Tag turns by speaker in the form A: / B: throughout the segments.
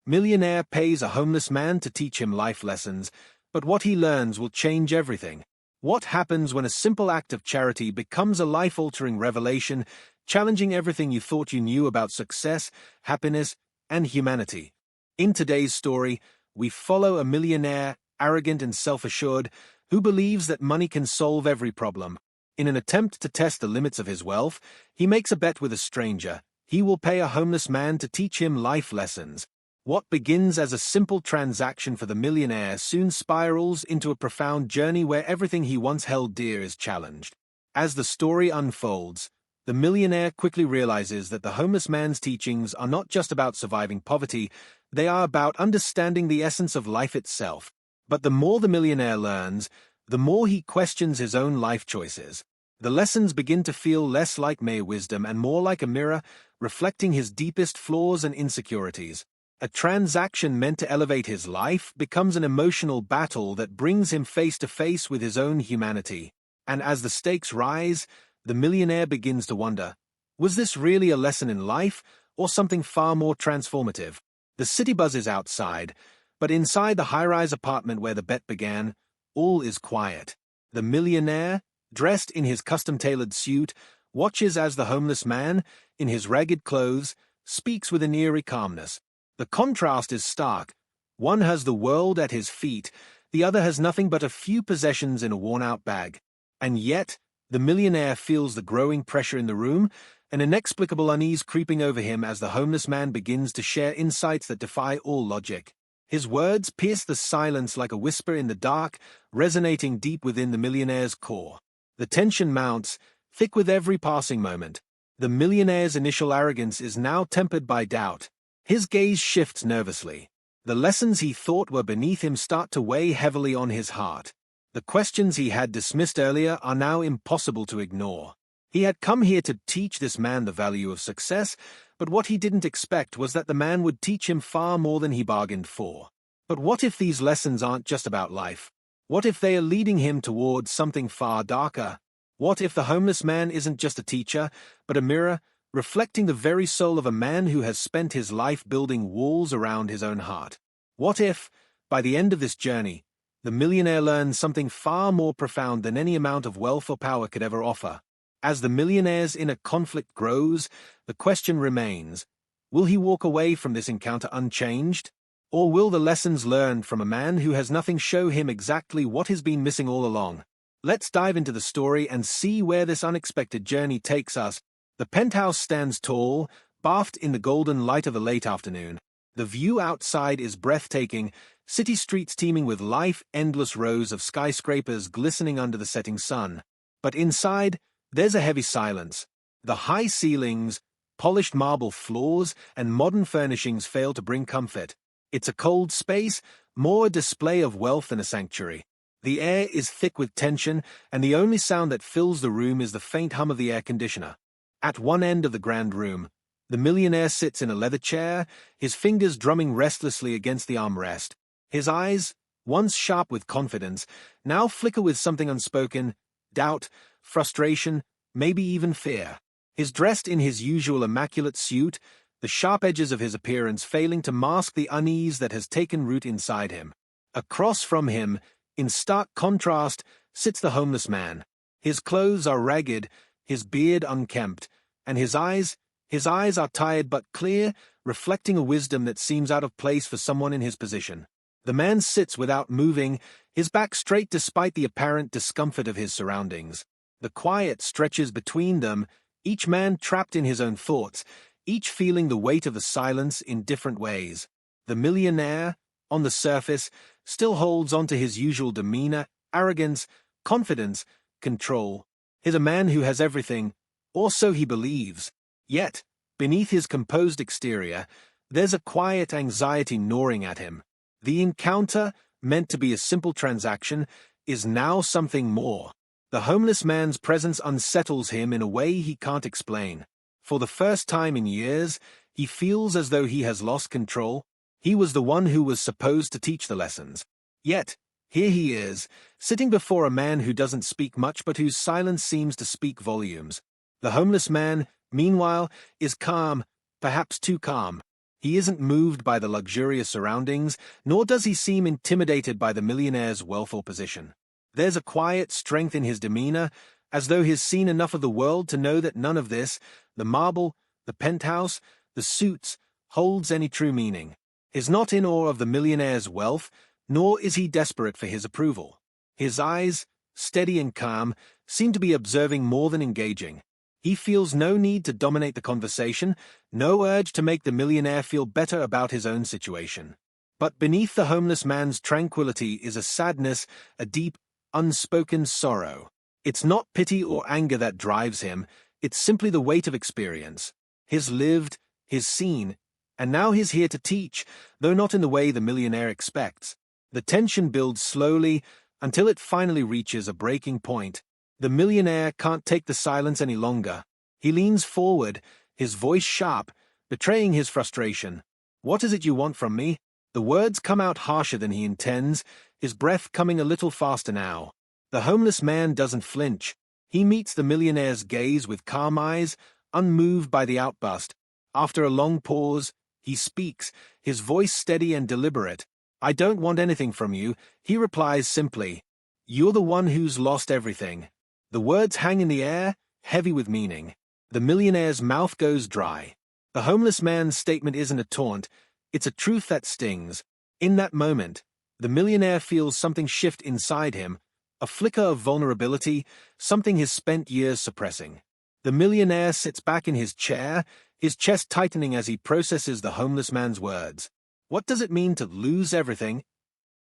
A: Millionaire pays a homeless man to teach him life lessons, but what he learns will change everything. What happens when a simple act of charity becomes a life-altering revelation, challenging everything you thought you knew about success, happiness, and humanity? In today's story, we follow a millionaire, arrogant and self-assured, who believes that money can solve every problem. In an attempt to test the limits of his wealth, he makes a bet with a stranger. He will pay a homeless man to teach him life lessons. What begins as a simple transaction for the millionaire soon spirals into a profound journey where everything he once held dear is challenged. As the story unfolds, the millionaire quickly realizes that the homeless man's teachings are not just about surviving poverty, they are about understanding the essence of life itself. But the more the millionaire learns, the more he questions his own life choices. The lessons begin to feel less like mere wisdom and more like a mirror, reflecting his deepest flaws and insecurities. A transaction meant to elevate his life becomes an emotional battle that brings him face to face with his own humanity. And as the stakes rise, the millionaire begins to wonder, was this really a lesson in life, or something far more transformative? The city buzzes outside, but inside the high-rise apartment where the bet began, all is quiet. The millionaire, dressed in his custom-tailored suit, watches as the homeless man, in his ragged clothes, speaks with an eerie calmness. The contrast is stark. One has the world at his feet, the other has nothing but a few possessions in a worn-out bag. And yet, the millionaire feels the growing pressure in the room, an inexplicable unease creeping over him as the homeless man begins to share insights that defy all logic. His words pierce the silence like a whisper in the dark, resonating deep within the millionaire's core. The tension mounts, thick with every passing moment. The millionaire's initial arrogance is now tempered by doubt. His gaze shifts nervously. The lessons he thought were beneath him start to weigh heavily on his heart. The questions he had dismissed earlier are now impossible to ignore. He had come here to teach this man the value of success, but what he didn't expect was that the man would teach him far more than he bargained for. But what if these lessons aren't just about life? What if they are leading him towards something far darker? What if the homeless man isn't just a teacher, but a mirror, reflecting the very soul of a man who has spent his life building walls around his own heart? What if, by the end of this journey, the millionaire learns something far more profound than any amount of wealth or power could ever offer? As the millionaire's inner conflict grows, the question remains, will he walk away from this encounter unchanged? Or will the lessons learned from a man who has nothing show him exactly what has been missing all along? Let's dive into the story and see where this unexpected journey takes us. The penthouse stands tall, bathed in the golden light of a late afternoon. The view outside is breathtaking, city streets teeming with life, endless rows of skyscrapers glistening under the setting sun. But inside, there's a heavy silence. The high ceilings, polished marble floors, and modern furnishings fail to bring comfort. It's a cold space, more a display of wealth than a sanctuary. The air is thick with tension, and the only sound that fills the room is the faint hum of the air conditioner. At one end of the grand room, the millionaire sits in a leather chair, his fingers drumming restlessly against the armrest. His eyes, once sharp with confidence, now flicker with something unspoken, doubt, frustration, maybe even fear. He's dressed in his usual immaculate suit, the sharp edges of his appearance failing to mask the unease that has taken root inside him. Across from him, in stark contrast, sits the homeless man. His clothes are ragged, his beard unkempt, and his eyes are tired but clear, reflecting a wisdom that seems out of place for someone in his position. The man sits without moving, his back straight despite the apparent discomfort of his surroundings. The quiet stretches between them, each man trapped in his own thoughts, each feeling the weight of the silence in different ways. The millionaire, on the surface, still holds on to his usual demeanor, arrogance, confidence, control. He's a man who has everything, or so he believes. Yet, beneath his composed exterior, there's a quiet anxiety gnawing at him. The encounter, meant to be a simple transaction, is now something more. The homeless man's presence unsettles him in a way he can't explain. For the first time in years, he feels as though he has lost control. He was the one who was supposed to teach the lessons. Yet, here he is, sitting before a man who doesn't speak much but whose silence seems to speak volumes. The homeless man, meanwhile, is calm, perhaps too calm. He isn't moved by the luxurious surroundings, nor does he seem intimidated by the millionaire's wealth or position. There's a quiet strength in his demeanor, as though he's seen enough of the world to know that none of this, the marble, the penthouse, the suits, holds any true meaning. He's not in awe of the millionaire's wealth, nor is he desperate for his approval. His eyes, steady and calm, seem to be observing more than engaging. He feels no need to dominate the conversation, no urge to make the millionaire feel better about his own situation. But beneath the homeless man's tranquility is a sadness, a deep, unspoken sorrow. It's not pity or anger that drives him, it's simply the weight of experience. He's lived, he's seen, and now he's here to teach, though not in the way the millionaire expects. The tension builds slowly until it finally reaches a breaking point. The millionaire can't take the silence any longer. He leans forward, his voice sharp, betraying his frustration. "What is it you want from me?" The words come out harsher than he intends, his breath coming a little faster now. The homeless man doesn't flinch. He meets the millionaire's gaze with calm eyes, unmoved by the outburst. After a long pause, he speaks, his voice steady and deliberate. "I don't want anything from you," he replies simply. "You're the one who's lost everything." The words hang in the air, heavy with meaning. The millionaire's mouth goes dry. The homeless man's statement isn't a taunt, it's a truth that stings. In that moment, the millionaire feels something shift inside him, a flicker of vulnerability, something he's spent years suppressing. The millionaire sits back in his chair, his chest tightening as he processes the homeless man's words. What does it mean to lose everything?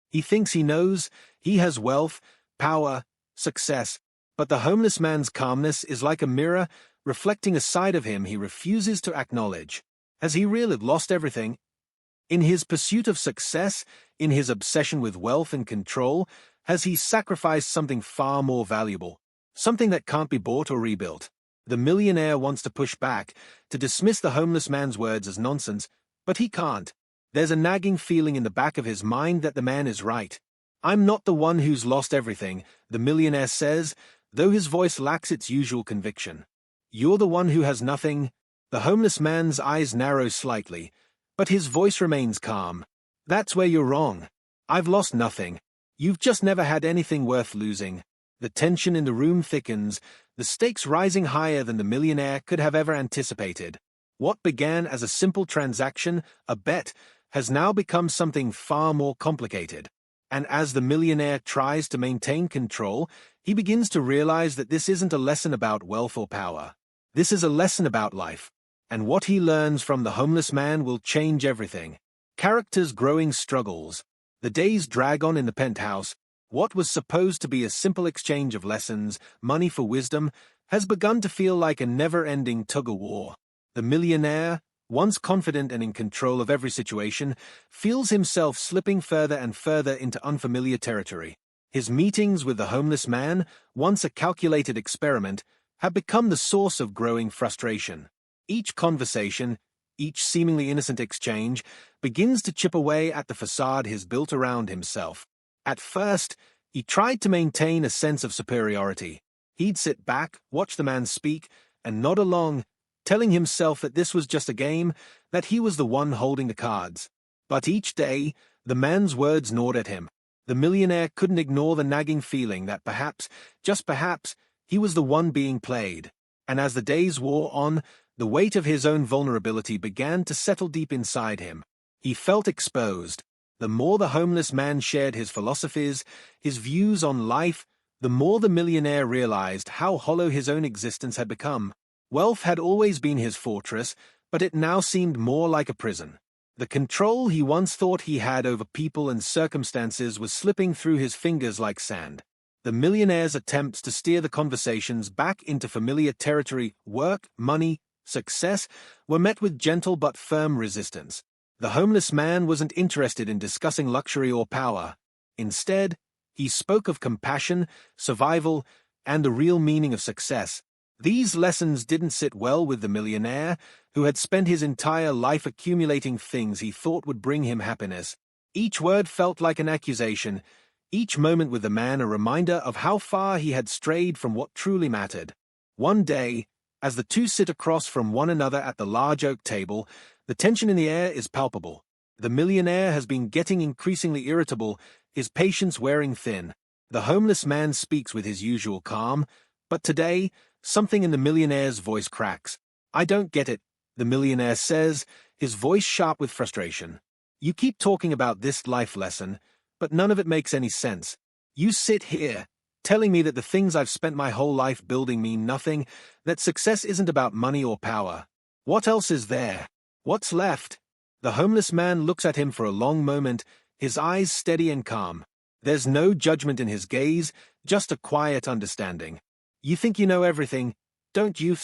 A: He thinks he knows, he has wealth, power, success, but the homeless man's calmness is like a mirror, reflecting a side of him he refuses to acknowledge. Has he really lost everything? In his pursuit of success, in his obsession with wealth and control, has he sacrificed something far more valuable, something that can't be bought or rebuilt? The millionaire wants to push back, to dismiss the homeless man's words as nonsense, but he can't. There's a nagging feeling in the back of his mind that the man is right. "I'm not the one who's lost everything," the millionaire says, though his voice lacks its usual conviction. "You're the one who has nothing." The homeless man's eyes narrow slightly, but his voice remains calm. "That's where you're wrong. I've lost nothing. You've just never had anything worth losing." The tension in the room thickens, the stakes rising higher than the millionaire could have ever anticipated. What began as a simple transaction, a bet, has now become something far more complicated. And as the millionaire tries to maintain control, he begins to realize that this isn't a lesson about wealth or power. This is a lesson about life. And what he learns from the homeless man will change everything. Characters' growing struggles. The days drag on in the penthouse. What was supposed to be a simple exchange of lessons, money for wisdom, has begun to feel like a never-ending tug-of-war. The millionaire, once confident and in control of every situation, feels himself slipping further and further into unfamiliar territory. His meetings with the homeless man, once a calculated experiment, have become the source of growing frustration. Each conversation, each seemingly innocent exchange, begins to chip away at the facade he's built around himself. At first, he tried to maintain a sense of superiority. He'd sit back, watch the man speak, and nod along, telling himself that this was just a game, that he was the one holding the cards. But each day, the man's words gnawed at him. The millionaire couldn't ignore the nagging feeling that perhaps, just perhaps, he was the one being played. And as the days wore on, the weight of his own vulnerability began to settle deep inside him. He felt exposed. The more the homeless man shared his philosophies, his views on life, the more the millionaire realized how hollow his own existence had become. Wealth had always been his fortress, but it now seemed more like a prison. The control he once thought he had over people and circumstances was slipping through his fingers like sand. The millionaire's attempts to steer the conversations back into familiar territory, work, money, success, were met with gentle but firm resistance. The homeless man wasn't interested in discussing luxury or power. Instead, he spoke of compassion, survival, and the real meaning of success. These lessons didn't sit well with the millionaire, who had spent his entire life accumulating things he thought would bring him happiness. Each word felt like an accusation, each moment with the man a reminder of how far he had strayed from what truly mattered. One day, as the two sit across from one another at the large oak table, The tension in the air is palpable. The millionaire has been getting increasingly irritable, his patience wearing thin. The homeless man speaks with his usual calm, but today, something in the millionaire's voice cracks. "I don't get it," the millionaire says, his voice sharp with frustration. "You keep talking about this life lesson, but none of it makes any sense. You sit here, telling me that the things I've spent my whole life building mean nothing, that success isn't about money or power. What else is there? What's left?" The homeless man looks at him for a long moment, his eyes steady and calm. There's no judgment in his gaze, just a quiet understanding. "You think you know everything, don't you?"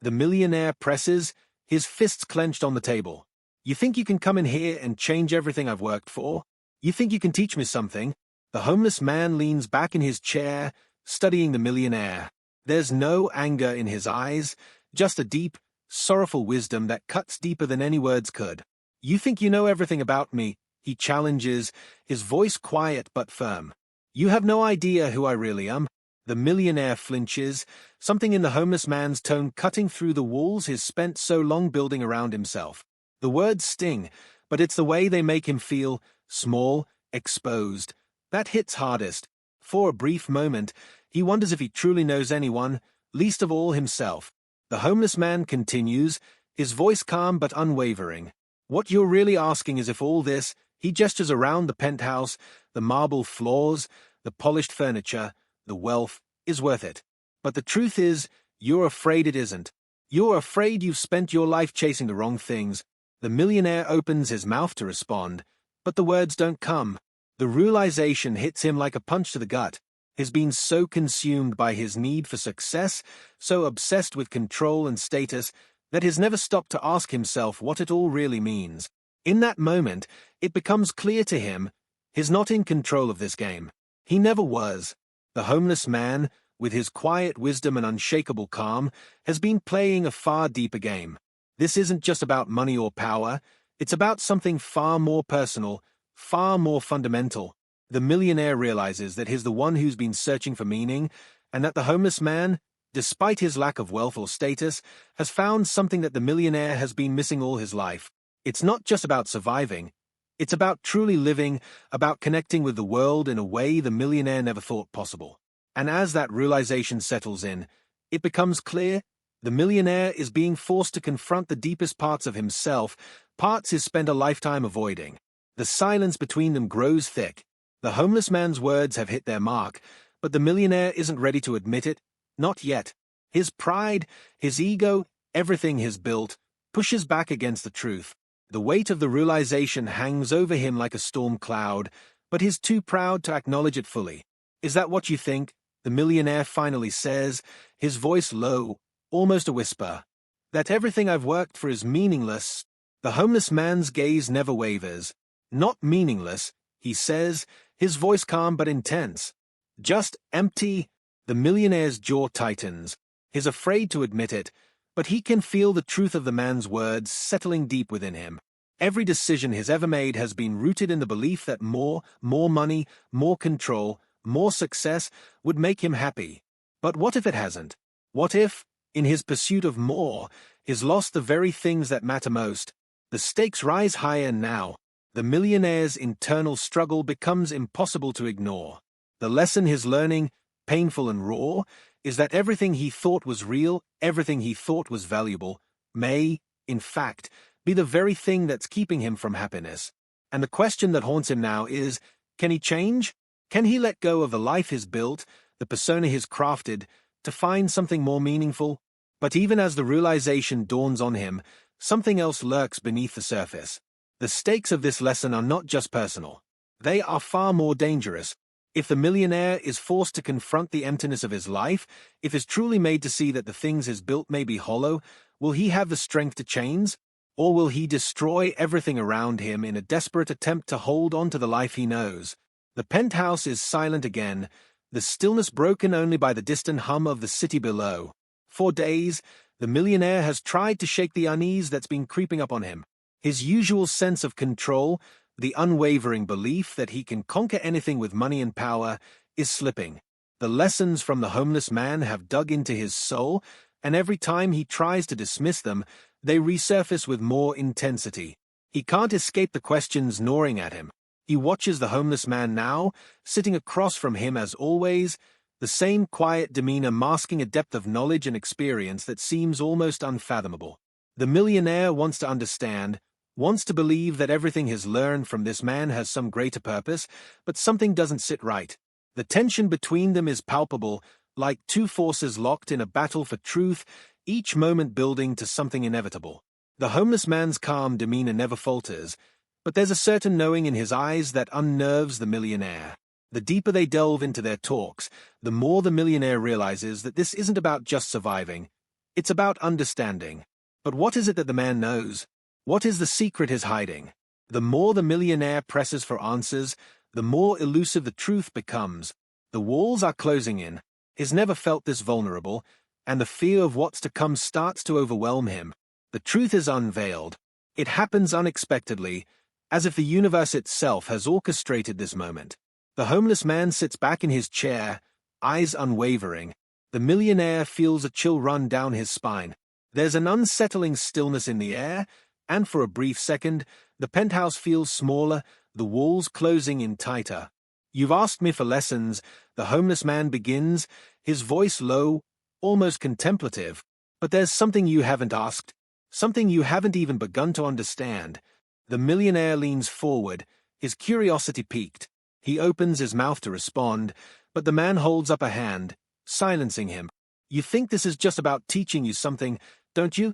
A: The millionaire presses, his fists clenched on the table. "You think you can come in here and change everything I've worked for? You think you can teach me something?" The homeless man leans back in his chair, studying the millionaire. There's no anger in his eyes, just a deep, sorrowful wisdom that cuts deeper than any words could. "You think you know everything about me?" he challenges, his voice quiet but firm. "You have no idea who I really am." The millionaire flinches, something in the homeless man's tone cutting through the walls he's spent so long building around himself. The words sting, but it's the way they make him feel, small, exposed. That hits hardest. For a brief moment, he wonders if he truly knows anyone, least of all himself. The homeless man continues, his voice calm but unwavering. "What you're really asking is if all this," he gestures around the penthouse, the marble floors, the polished furniture, the wealth, "is worth it. But the truth is, you're afraid it isn't. You're afraid you've spent your life chasing the wrong things." The millionaire opens his mouth to respond, but the words don't come. The realization hits him like a punch to the gut. He's been so consumed by his need for success, so obsessed with control and status, that he's never stopped to ask himself what it all really means. In that moment, it becomes clear to him, he's not in control of this game. He never was. The homeless man, with his quiet wisdom and unshakable calm, has been playing a far deeper game. This isn't just about money or power, it's about something far more personal, far more fundamental. The millionaire realizes that he's the one who's been searching for meaning, and that the homeless man, despite his lack of wealth or status, has found something that the millionaire has been missing all his life. It's not just about surviving, it's about truly living, about connecting with the world in a way the millionaire never thought possible. And as that realization settles in, it becomes clear, the millionaire is being forced to confront the deepest parts of himself, parts he's spent a lifetime avoiding. The silence between them grows thick. The homeless man's words have hit their mark, but the millionaire isn't ready to admit it, not yet. His pride, his ego, everything he's built, pushes back against the truth. The weight of the realization hangs over him like a storm cloud, but he's too proud to acknowledge it fully. "Is that what you think?" the millionaire finally says, his voice low, almost a whisper. "That everything I've worked for is meaningless?" The homeless man's gaze never wavers. "Not meaningless," he says, his voice calm but intense. "Just empty." The millionaire's jaw tightens. He's afraid to admit it, but he can feel the truth of the man's words settling deep within him. Every decision he's ever made has been rooted in the belief that more money, more control, more success would make him happy. But what if it hasn't? What if, in his pursuit of more, he's lost the very things that matter most? The stakes rise higher now. The millionaire's internal struggle becomes impossible to ignore. The lesson he's learning, painful and raw, is that everything he thought was real, everything he thought was valuable, may, in fact, be the very thing that's keeping him from happiness. And the question that haunts him now is, can he change? Can he let go of the life he's built, the persona he's crafted, to find something more meaningful? But even as the realization dawns on him, something else lurks beneath the surface. The stakes of this lesson are not just personal. They are far more dangerous. If the millionaire is forced to confront the emptiness of his life, if he's truly made to see that the things he's built may be hollow, will he have the strength to change? Or will he destroy everything around him in a desperate attempt to hold on to the life he knows? The penthouse is silent again, the stillness broken only by the distant hum of the city below. For days, the millionaire has tried to shake the unease that's been creeping up on him. His usual sense of control, the unwavering belief that he can conquer anything with money and power, is slipping. The lessons from the homeless man have dug into his soul, and every time he tries to dismiss them, they resurface with more intensity. He can't escape the questions gnawing at him. He watches the homeless man now, sitting across from him as always, the same quiet demeanor masking a depth of knowledge and experience that seems almost unfathomable. The millionaire wants to understand, wants to believe that everything he's learned from this man has some greater purpose, but something doesn't sit right. The tension between them is palpable, like two forces locked in a battle for truth, each moment building to something inevitable. The homeless man's calm demeanor never falters, but there's a certain knowing in his eyes that unnerves the millionaire. The deeper they delve into their talks, the more the millionaire realizes that this isn't about just surviving, it's about understanding. But what is it that the man knows? What is the secret he's hiding? The more the millionaire presses for answers, the more elusive the truth becomes. The walls are closing in. He's never felt this vulnerable, and the fear of what's to come starts to overwhelm him. The truth is unveiled. It happens unexpectedly, as if the universe itself has orchestrated this moment. The homeless man sits back in his chair, eyes unwavering. The millionaire feels a chill run down his spine. There's an unsettling stillness in the air, and for a brief second, the penthouse feels smaller, the walls closing in tighter. "You've asked me for lessons," the homeless man begins, his voice low, almost contemplative. "But there's something you haven't asked, something you haven't even begun to understand." The millionaire leans forward, his curiosity piqued. He opens his mouth to respond, but the man holds up a hand, silencing him. "You think this is just about teaching you something, don't you?"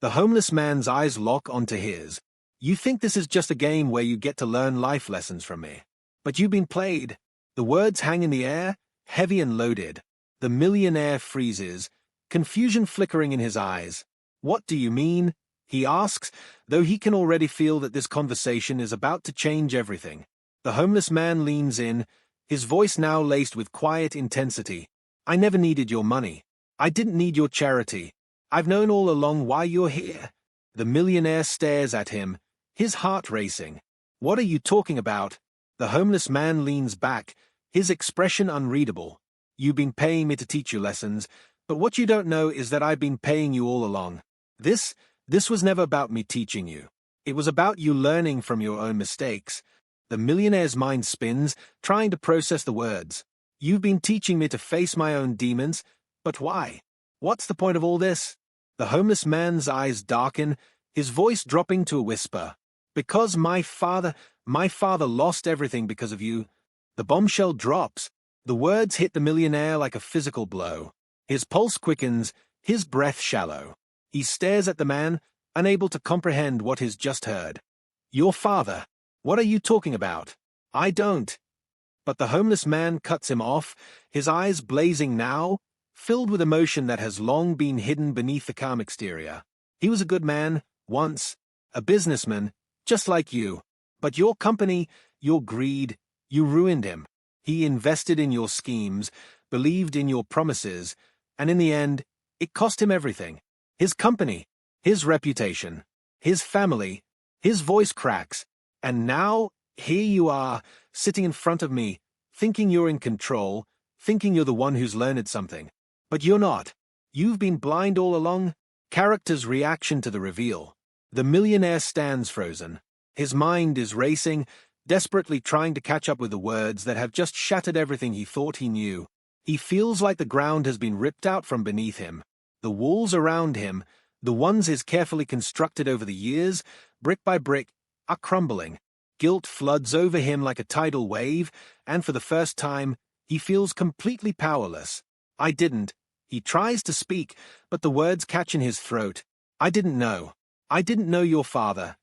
A: The homeless man's eyes lock onto his. "You think this is just a game where you get to learn life lessons from me. But you've been played." The words hang in the air, heavy and loaded. The millionaire freezes, confusion flickering in his eyes. "What do you mean?" he asks, though he can already feel that this conversation is about to change everything. The homeless man leans in, his voice now laced with quiet intensity. "I never needed your money. I didn't need your charity. I've known all along why you're here." The millionaire stares at him, his heart racing. "What are you talking about?" The homeless man leans back, his expression unreadable. "You've been paying me to teach you lessons, but what you don't know is that I've been paying you all along. This was never about me teaching you. It was about you learning from your own mistakes." The millionaire's mind spins, trying to process the words. "You've been teaching me to face my own demons, but why? What's the point of all this?" The homeless man's eyes darken, his voice dropping to a whisper. "Because my father lost everything because of you." The bombshell drops. The words hit the millionaire like a physical blow. His pulse quickens, his breath shallow. He stares at the man, unable to comprehend what he's just heard. "Your father? What are you talking about?" "I don't." But the homeless man cuts him off, his eyes blazing now, filled with emotion that has long been hidden beneath the calm exterior. "He was a good man, once, a businessman, just like you. But your company, your greed, you ruined him. He invested in your schemes, believed in your promises, and in the end, it cost him everything. His company, his reputation, his family." His voice cracks. "And now, here you are, sitting in front of me, thinking you're in control, thinking you're the one who's learned something. But you're not. You've been blind all along." Character's reaction to the reveal. The millionaire stands frozen. His mind is racing, desperately trying to catch up with the words that have just shattered everything he thought he knew. He feels like the ground has been ripped out from beneath him. The walls around him, the ones he's carefully constructed over the years, brick by brick, are crumbling. Guilt floods over him like a tidal wave, and for the first time, he feels completely powerless. "I didn't." He tries to speak, but the words catch in his throat. "I didn't know. I didn't know your father."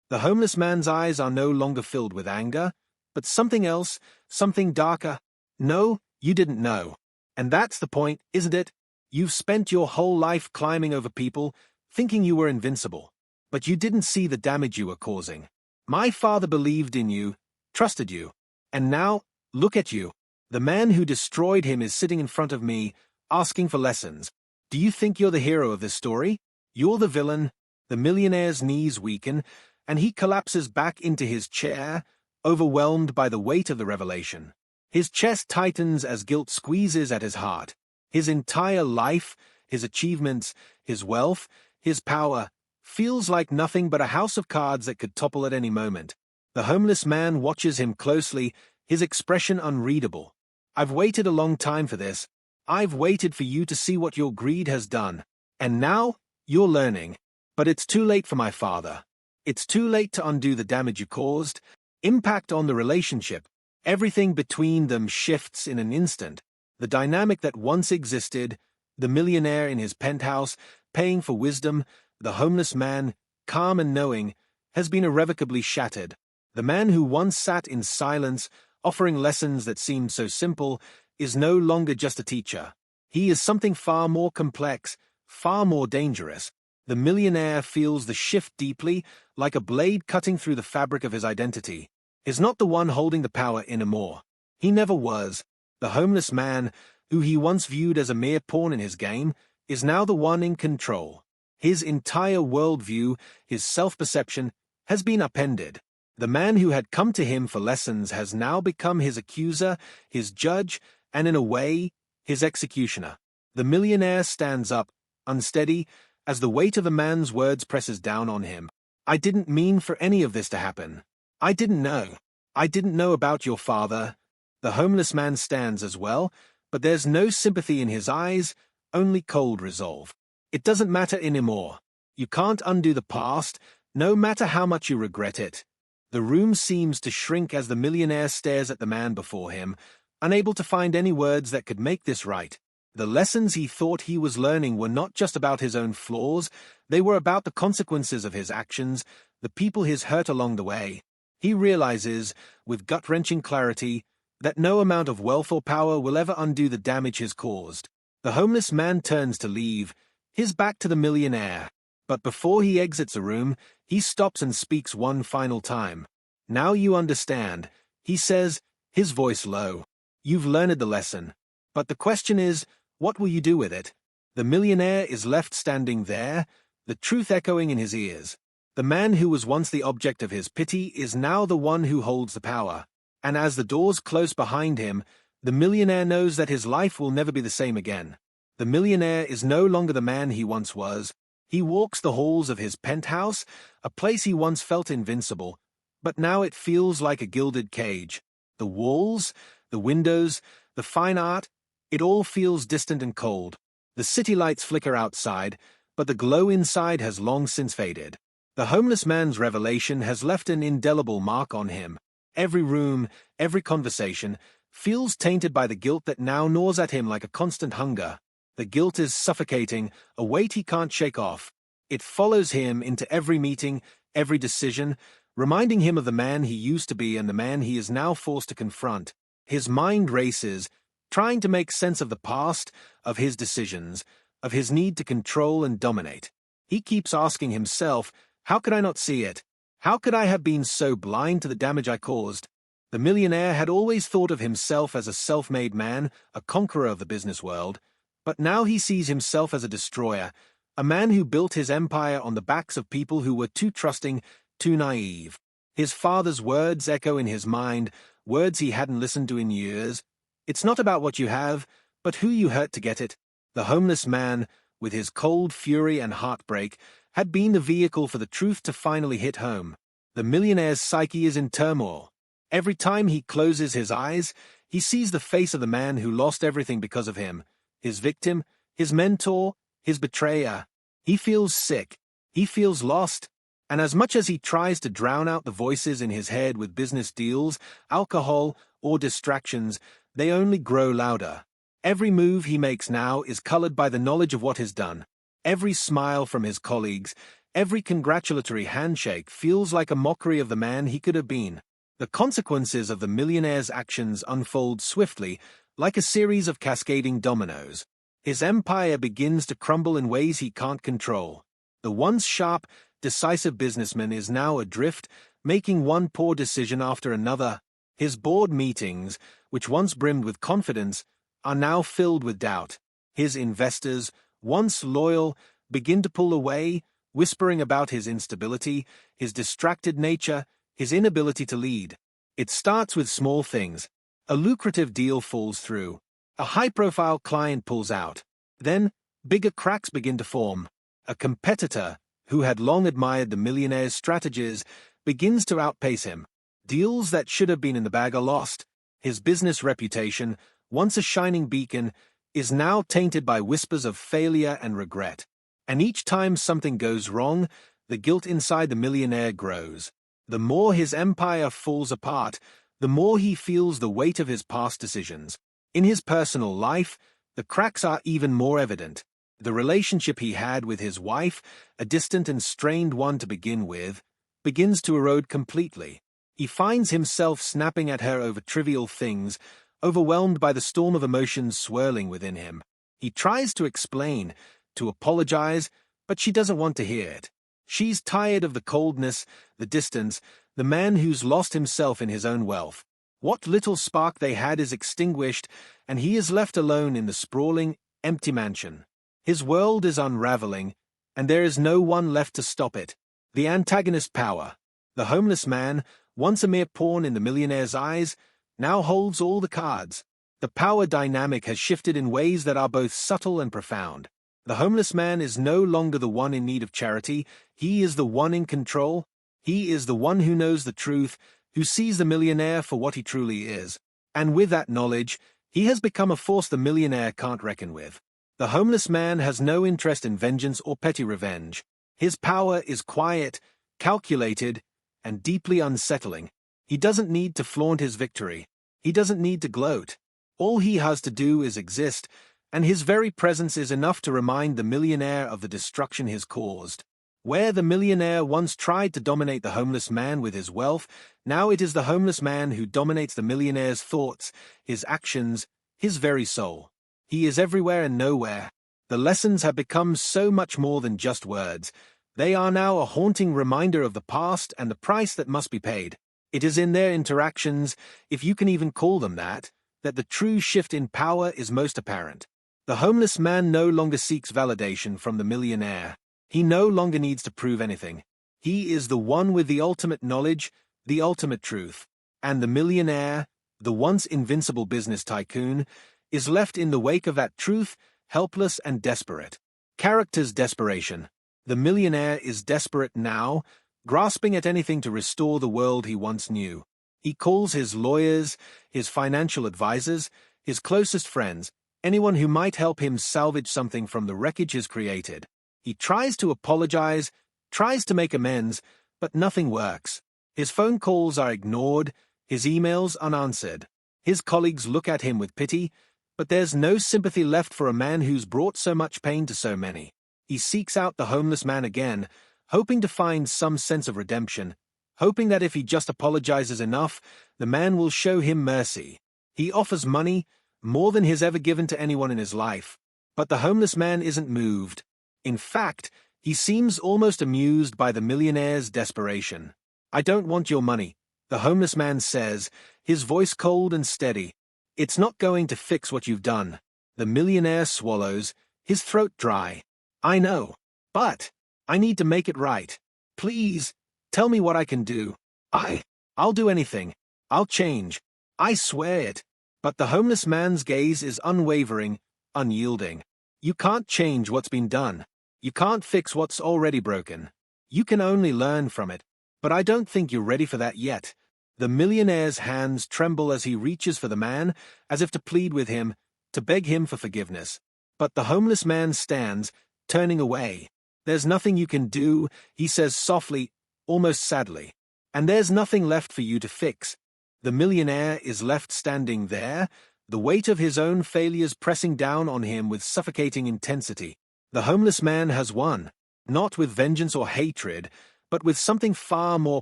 A: The homeless man's eyes are no longer filled with anger, but something else, something darker. "No, you didn't know. And that's the point, isn't it? You've spent your whole life climbing over people, thinking you were invincible. But you didn't see the damage you were causing. My father believed in you, trusted you. And now, look at you. The man who destroyed him is sitting in front of me, asking for lessons. Do you think you're the hero of this story? You're the villain." The millionaire's knees weaken, and he collapses back into his chair, overwhelmed by the weight of the revelation. His chest tightens as guilt squeezes at his heart. His entire life, his achievements, his wealth, his power, feels like nothing but a house of cards that could topple at any moment. The homeless man watches him closely, his expression unreadable. I've waited a long time for this. I've waited for you to see what your greed has done. And now, you're learning. But it's too late for my father. It's too late to undo the damage you caused. Impact on the relationship. Everything between them shifts in an instant. The dynamic that once existed, the millionaire in his penthouse, paying for wisdom, the homeless man, calm and knowing, has been irrevocably shattered. The man who once sat in silence, offering lessons that seemed so simple, is no longer just a teacher. He is something far more complex, far more dangerous. The millionaire feels the shift deeply, like a blade cutting through the fabric of his identity. He's not the one holding the power anymore. He never was. The homeless man, who he once viewed as a mere pawn in his game, is now the one in control. His entire worldview, his self-perception, has been upended. The man who had come to him for lessons has now become his accuser, his judge, and in a way, his executioner. The millionaire stands up, unsteady, as the weight of the man's words presses down on him. I didn't mean for any of this to happen. I didn't know. I didn't know about your father. The homeless man stands as well, but there's no sympathy in his eyes, only cold resolve. It doesn't matter anymore. You can't undo the past, no matter how much you regret it. The room seems to shrink as the millionaire stares at the man before him, unable to find any words that could make this right. The lessons he thought he was learning were not just about his own flaws, they were about the consequences of his actions, the people he's hurt along the way. He realizes, with gut-wrenching clarity, that no amount of wealth or power will ever undo the damage he's caused. The homeless man turns to leave, his back to the millionaire. But before he exits the room, he stops and speaks one final time. Now you understand, he says, his voice low. You've learned the lesson. But the question is, what will you do with it? The millionaire is left standing there, the truth echoing in his ears. The man who was once the object of his pity is now the one who holds the power. And as the doors close behind him, the millionaire knows that his life will never be the same again. The millionaire is no longer the man he once was. He walks the halls of his penthouse, a place he once felt invincible, but now it feels like a gilded cage. The walls, the windows, the fine art, it all feels distant and cold. The city lights flicker outside, but the glow inside has long since faded. The homeless man's revelation has left an indelible mark on him. Every room, every conversation, feels tainted by the guilt that now gnaws at him like a constant hunger. The guilt is suffocating, a weight he can't shake off. It follows him into every meeting, every decision, reminding him of the man he used to be and the man he is now forced to confront. His mind races, trying to make sense of the past, of his decisions, of his need to control and dominate. He keeps asking himself, how could I not see it? How could I have been so blind to the damage I caused? The millionaire had always thought of himself as a self-made man, a conqueror of the business world, but now he sees himself as a destroyer, a man who built his empire on the backs of people who were too trusting, too naive. His father's words echo in his mind, words he hadn't listened to in years. It's not about what you have, but who you hurt to get it. The homeless man, with his cold fury and heartbreak, had been the vehicle for the truth to finally hit home. The millionaire's psyche is in turmoil. Every time he closes his eyes, he sees the face of the man who lost everything because of him. His victim, his mentor, his betrayer. He feels sick. He feels lost. And as much as he tries to drown out the voices in his head with business deals, alcohol, or distractions, they only grow louder. Every move he makes now is colored by the knowledge of what he's done. Every smile from his colleagues, every congratulatory handshake feels like a mockery of the man he could have been. The consequences of the millionaire's actions unfold swiftly, like a series of cascading dominoes. His empire begins to crumble in ways he can't control. The once sharp, decisive businessman is now adrift, making one poor decision after another. His board meetings, which once brimmed with confidence, are now filled with doubt. His investors, once loyal, begin to pull away, whispering about his instability, his distracted nature, his inability to lead. It starts with small things. A lucrative deal falls through. A high-profile client pulls out. Then, bigger cracks begin to form. A competitor, who had long admired the millionaire's strategies, begins to outpace him. Deals that should have been in the bag are lost. His business reputation, once a shining beacon, is now tainted by whispers of failure and regret. And each time something goes wrong, the guilt inside the millionaire grows. The more his empire falls apart, the more he feels the weight of his past decisions. In his personal life, the cracks are even more evident. The relationship he had with his wife, a distant and strained one to begin with, begins to erode completely. He finds himself snapping at her over trivial things, overwhelmed by the storm of emotions swirling within him. He tries to explain, to apologize, but she doesn't want to hear it. She's tired of the coldness, the distance, the man who's lost himself in his own wealth. What little spark they had is extinguished, and he is left alone in the sprawling, empty mansion. His world is unraveling, and there is no one left to stop it. The antagonist power. The homeless man, once a mere pawn in the millionaire's eyes, now holds all the cards. The power dynamic has shifted in ways that are both subtle and profound. The homeless man is no longer the one in need of charity. He is the one in control. He is the one who knows the truth, who sees the millionaire for what he truly is. And with that knowledge, he has become a force the millionaire can't reckon with. The homeless man has no interest in vengeance or petty revenge. His power is quiet, calculated, and deeply unsettling. He doesn't need to flaunt his victory. He doesn't need to gloat. All he has to do is exist, and his very presence is enough to remind the millionaire of the destruction he's caused. Where the millionaire once tried to dominate the homeless man with his wealth, now it is the homeless man who dominates the millionaire's thoughts, his actions, his very soul. He is everywhere and nowhere. The lessons have become so much more than just words. They are now a haunting reminder of the past and the price that must be paid. It is in their interactions, if you can even call them that the true shift in power is most apparent. The homeless man no longer seeks validation from the millionaire. He no longer needs to prove anything. He is the one with the ultimate knowledge, the ultimate truth. And the millionaire, the once invincible business tycoon, is left in the wake of that truth, helpless and desperate. Character's desperation. The millionaire is desperate now, grasping at anything to restore the world he once knew. He calls his lawyers, his financial advisors, his closest friends, anyone who might help him salvage something from the wreckage he's created. He tries to apologize, tries to make amends, but nothing works. His phone calls are ignored, his emails unanswered. His colleagues look at him with pity, but there's no sympathy left for a man who's brought so much pain to so many. He seeks out the homeless man again, hoping to find some sense of redemption, hoping that if he just apologizes enough, the man will show him mercy. He offers money, more than he's ever given to anyone in his life. But the homeless man isn't moved. In fact, he seems almost amused by the millionaire's desperation. "I don't want your money," the homeless man says, his voice cold and steady. "It's not going to fix what you've done." The millionaire swallows, his throat dry. "I know, but I need to make it right. Please, tell me what I can do. I'll do anything. I'll change. I swear it." But the homeless man's gaze is unwavering, unyielding. "You can't change what's been done. You can't fix what's already broken. You can only learn from it, but I don't think you're ready for that yet." The millionaire's hands tremble as he reaches for the man, as if to plead with him, to beg him for forgiveness. But the homeless man stands, turning away. "There's nothing you can do," he says softly, almost sadly. "And there's nothing left for you to fix." The millionaire is left standing there, the weight of his own failures pressing down on him with suffocating intensity. The homeless man has won, not with vengeance or hatred, but with something far more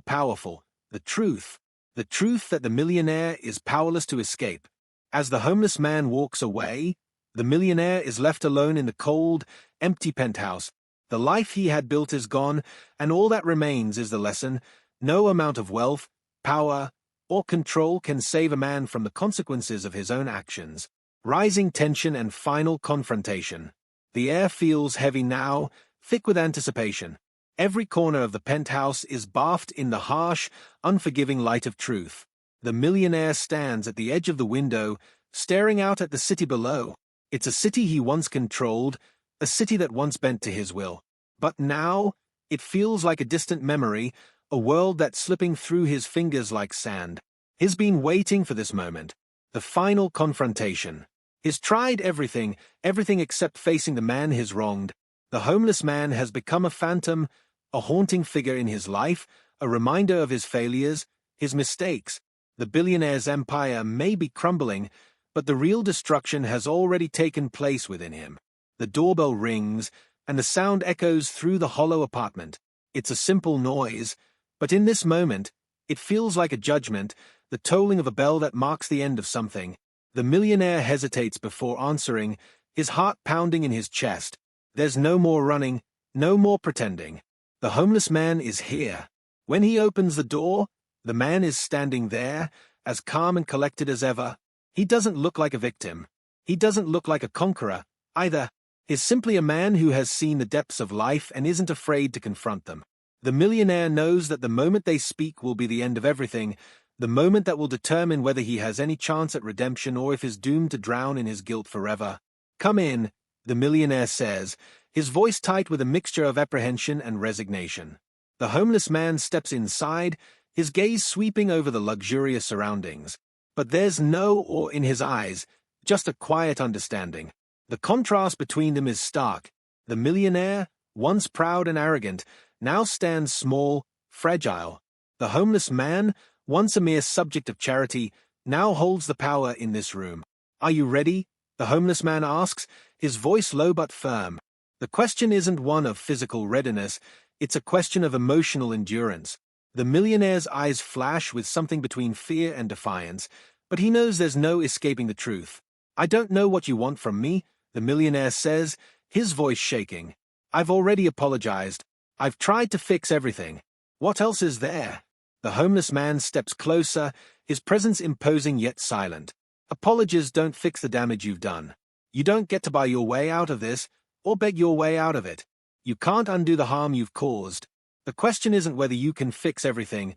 A: powerful, the truth that the millionaire is powerless to escape. As the homeless man walks away, the millionaire is left alone in the cold, empty penthouse. The life he had built is gone, and all that remains is the lesson: no amount of wealth, power, or control can save a man from the consequences of his own actions. Rising tension and final confrontation. The air feels heavy now, thick with anticipation. Every corner of the penthouse is bathed in the harsh, unforgiving light of truth. The millionaire stands at the edge of the window, staring out at the city below. It's a city he once controlled, a city that once bent to his will. But now, It feels like a distant memory, a world that's slipping through his fingers like sand. He's been waiting for this moment. The final confrontation. He's tried everything except facing the man he's wronged. The homeless man has become a phantom, a haunting figure in his life, a reminder of his failures, his mistakes. The billionaire's empire may be crumbling, but the real destruction has already taken place within him. The doorbell rings, and the sound echoes through the hollow apartment. It's a simple noise, but in this moment, it feels like a judgment, the tolling of a bell that marks the end of something. The millionaire hesitates before answering, his heart pounding in his chest. There's no more running, no more pretending. The homeless man is here. When he opens the door, the man is standing there, as calm and collected as ever. He doesn't look like a victim. He doesn't look like a conqueror, either. He's simply a man who has seen the depths of life and isn't afraid to confront them. The millionaire knows that the moment they speak will be the end of everything, the moment that will determine whether he has any chance at redemption or if he's doomed to drown in his guilt forever. "Come in," the millionaire says, his voice tight with a mixture of apprehension and resignation. The homeless man steps inside, his gaze sweeping over the luxurious surroundings. But there's no awe in his eyes, just a quiet understanding. The contrast between them is stark. The millionaire, once proud and arrogant, now stands small, fragile. The homeless man, once a mere subject of charity, now holds the power in this room. "Are you ready?" the homeless man asks, his voice low but firm. The question isn't one of physical readiness, it's a question of emotional endurance. The millionaire's eyes flash with something between fear and defiance, but he knows there's no escaping the truth. "I don't know what you want from me," the millionaire says, his voice shaking. "I've already apologized. I've tried to fix everything. What else is there?" The homeless man steps closer, his presence imposing yet silent. "Apologies don't fix the damage you've done. You don't get to buy your way out of this, or beg your way out of it. You can't undo the harm you've caused. The question isn't whether you can fix everything,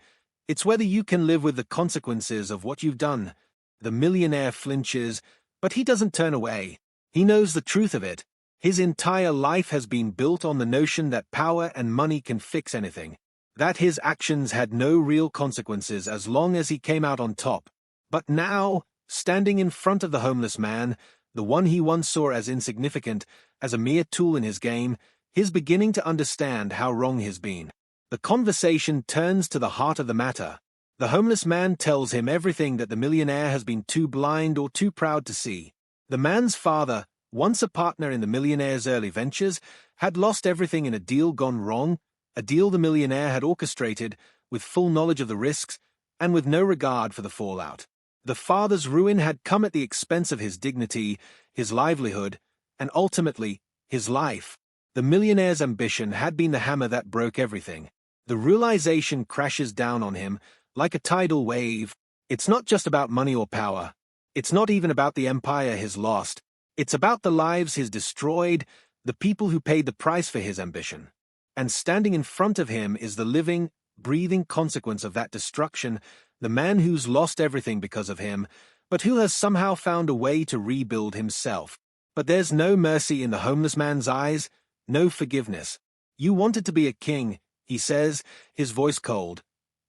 A: it's whether you can live with the consequences of what you've done." The millionaire flinches, but he doesn't turn away. He knows the truth of it. His entire life has been built on the notion that power and money can fix anything, that his actions had no real consequences as long as he came out on top. But now, standing in front of the homeless man, the one he once saw as insignificant, as a mere tool in his game, he's beginning to understand how wrong he's been. The conversation turns to the heart of the matter. The homeless man tells him everything that the millionaire has been too blind or too proud to see. The man's father, once a partner in the millionaire's early ventures, had lost everything in a deal gone wrong, a deal the millionaire had orchestrated, with full knowledge of the risks, and with no regard for the fallout. The father's ruin had come at the expense of his dignity, his livelihood, and ultimately, his life. The millionaire's ambition had been the hammer that broke everything. The realization crashes down on him, like a tidal wave. It's not just about money or power. It's not even about the empire he's lost. It's about the lives he's destroyed, the people who paid the price for his ambition. And standing in front of him is the living, breathing consequence of that destruction, the man who's lost everything because of him, but who has somehow found a way to rebuild himself. But there's no mercy in the homeless man's eyes, no forgiveness. "You wanted to be a king," he says, his voice cold.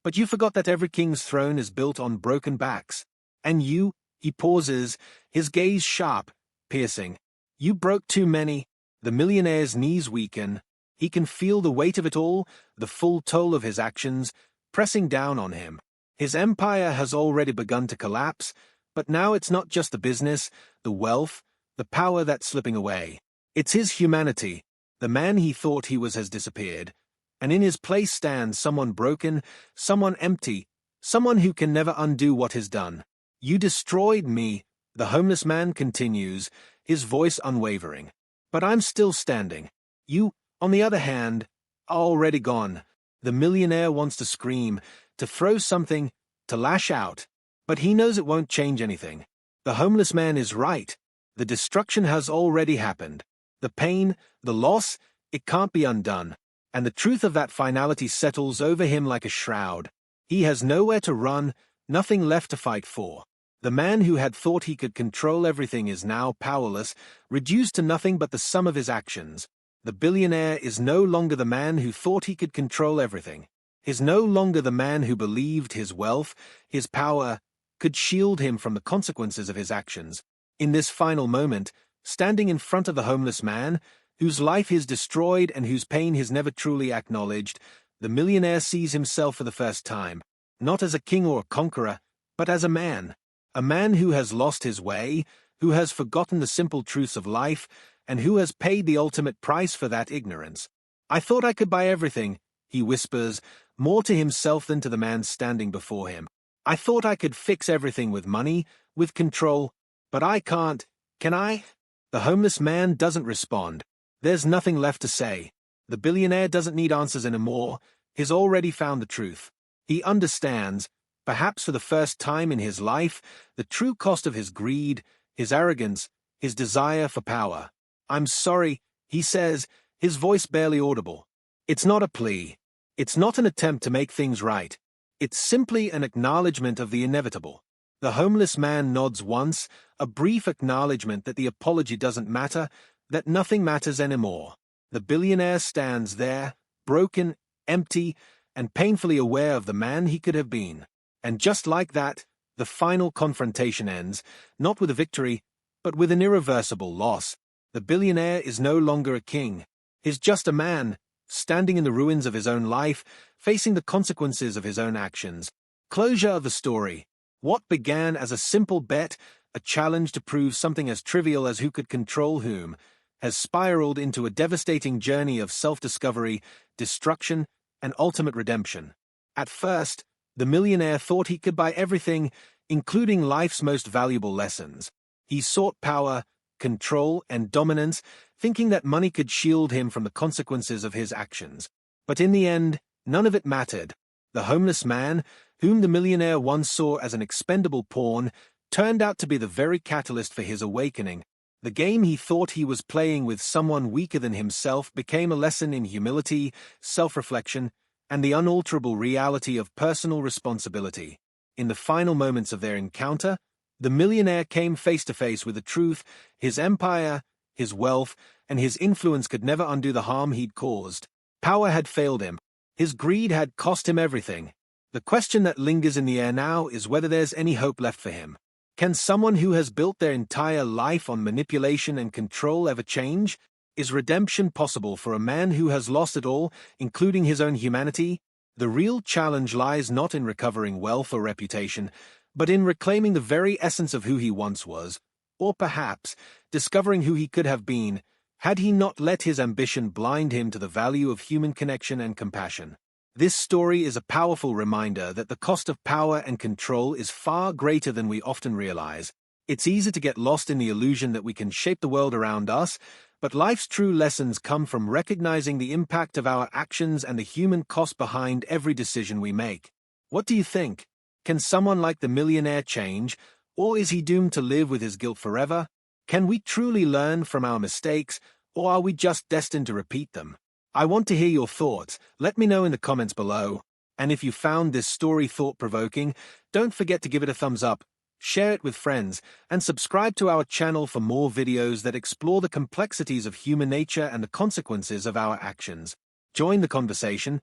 A: "But you forgot that every king's throne is built on broken backs. And you," he pauses, his gaze sharp, piercing. "You broke too many." The millionaire's knees weaken. He can feel the weight of it all, the full toll of his actions, pressing down on him. His empire has already begun to collapse, but now it's not just the business, the wealth, the power that's slipping away. It's his humanity. The man he thought he was has disappeared, and in his place stands someone broken, someone empty, someone who can never undo what he's done. "You destroyed me," the homeless man continues, his voice unwavering. "But I'm still standing. You, on the other hand, are already gone." The millionaire wants to scream, to throw something, to lash out, but he knows it won't change anything. The homeless man is right. The destruction has already happened. The pain, the loss, it can't be undone. And the truth of that finality settles over him like a shroud. He has nowhere to run, nothing left to fight for. The man who had thought he could control everything is now powerless, reduced to nothing but the sum of his actions. The billionaire is no longer the man who thought he could control everything. Is no longer the man who believed his wealth, his power, could shield him from the consequences of his actions. In this final moment, standing in front of the homeless man, whose life is destroyed and whose pain is never truly acknowledged, the millionaire sees himself for the first time, not as a king or a conqueror, but as a man who has lost his way, who has forgotten the simple truths of life, and who has paid the ultimate price for that ignorance. I thought I could buy everything, he whispers, more to himself than to the man standing before him. I thought I could fix everything with money, with control, but I can't, can I? The homeless man doesn't respond. There's nothing left to say. The billionaire doesn't need answers anymore. He's already found the truth. He understands, perhaps for the first time in his life, the true cost of his greed, his arrogance, his desire for power. I'm sorry, he says, his voice barely audible. It's not a plea. It's not an attempt to make things right. It's simply an acknowledgement of the inevitable. The homeless man nods once, a brief acknowledgement that the apology doesn't matter, that nothing matters anymore. The billionaire stands there, broken, empty, and painfully aware of the man he could have been. And just like that, the final confrontation ends, not with a victory, but with an irreversible loss. The billionaire is no longer a king. He's just a man, standing in the ruins of his own life, facing the consequences of his own actions. Closure of the story. What began as a simple bet, a challenge to prove something as trivial as who could control whom, has spiraled into a devastating journey of self-discovery, destruction, and ultimate redemption. At first, the millionaire thought he could buy everything, including life's most valuable lessons. He sought power, control, and dominance, thinking that money could shield him from the consequences of his actions. But in the end, none of it mattered. The homeless man, whom the millionaire once saw as an expendable pawn, turned out to be the very catalyst for his awakening. The game he thought he was playing with someone weaker than himself became a lesson in humility, self-reflection, and the unalterable reality of personal responsibility. In the final moments of their encounter, the millionaire came face to face with the truth: his empire, his wealth, and his influence could never undo the harm he'd caused. Power had failed him. His greed had cost him everything. The question that lingers in the air now is whether there's any hope left for him. Can someone who has built their entire life on manipulation and control ever change? Is redemption possible for a man who has lost it all, including his own humanity? The real challenge lies not in recovering wealth or reputation, but in reclaiming the very essence of who he once was, or perhaps discovering who he could have been, had he not let his ambition blind him to the value of human connection and compassion. This story is a powerful reminder that the cost of power and control is far greater than we often realize. It's easy to get lost in the illusion that we can shape the world around us, but life's true lessons come from recognizing the impact of our actions and the human cost behind every decision we make. What do you think? Can someone like the millionaire change, or is he doomed to live with his guilt forever? Can we truly learn from our mistakes, or are we just destined to repeat them? I want to hear your thoughts. Let me know in the comments below. And if you found this story thought-provoking, don't forget to give it a thumbs up, share it with friends, and subscribe to our channel for more videos that explore the complexities of human nature and the consequences of our actions. Join the conversation,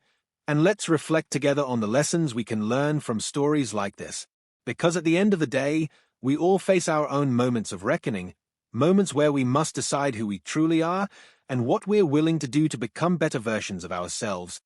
A: and let's reflect together on the lessons we can learn from stories like this. Because at the end of the day, we all face our own moments of reckoning, moments where we must decide who we truly are and what we're willing to do to become better versions of ourselves.